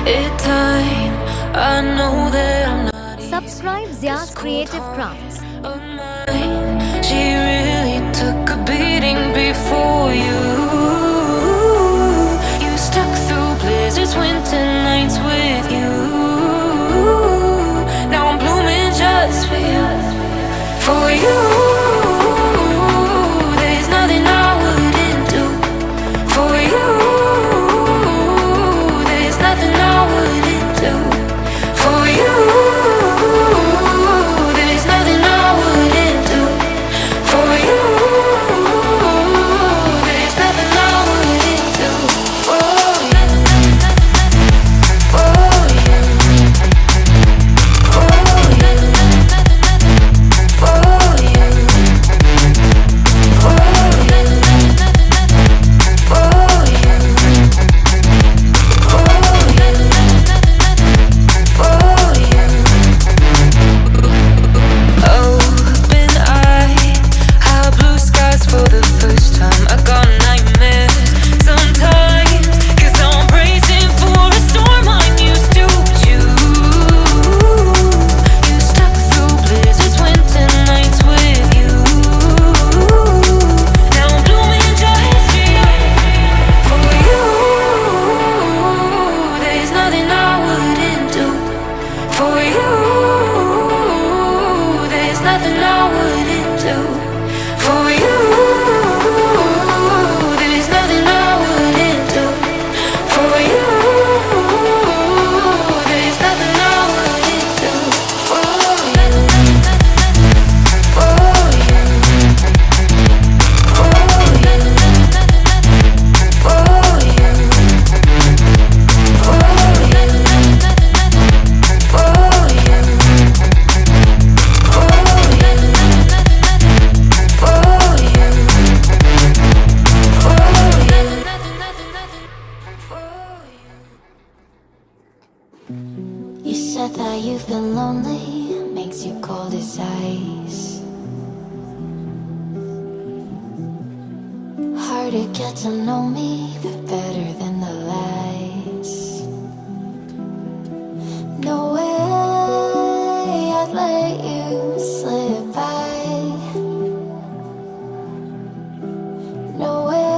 it time. I know that I'm not Subscribe Zia's Creative Crafts. of mine. She really took a beating before you. You stuck through blizzards, winter nights with you. Now I'm blooming just for you. For you. There's nothing I wouldn't do. For you. There's nothing I wouldn't do. For you. There's nothing I wouldn't do. For you. There's nothing I wouldn't do. For you. For you. For you. For you. For you. For you. Open eye, high blue skies for the first time. I got nightmares sometimes, 'cause I'm bracing for a storm I'm used to. But you stuck through blizzards, winter nights with you. Now I'm blooming just for you. For you, there's nothing I wouldn't do. For you, there's nothing I wouldn't do. For you, there's nothing I wouldn't do. For you, there's nothing I wouldn't do. For you, for you, for you, for you, for you. You said that you've been lonely, makes you cold as ice. Hard to get to know me, but better than the lies. No way I'd let you slip by. No way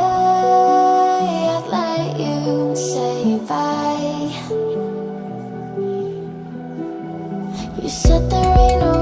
I'd let you say bye. You said there ain't no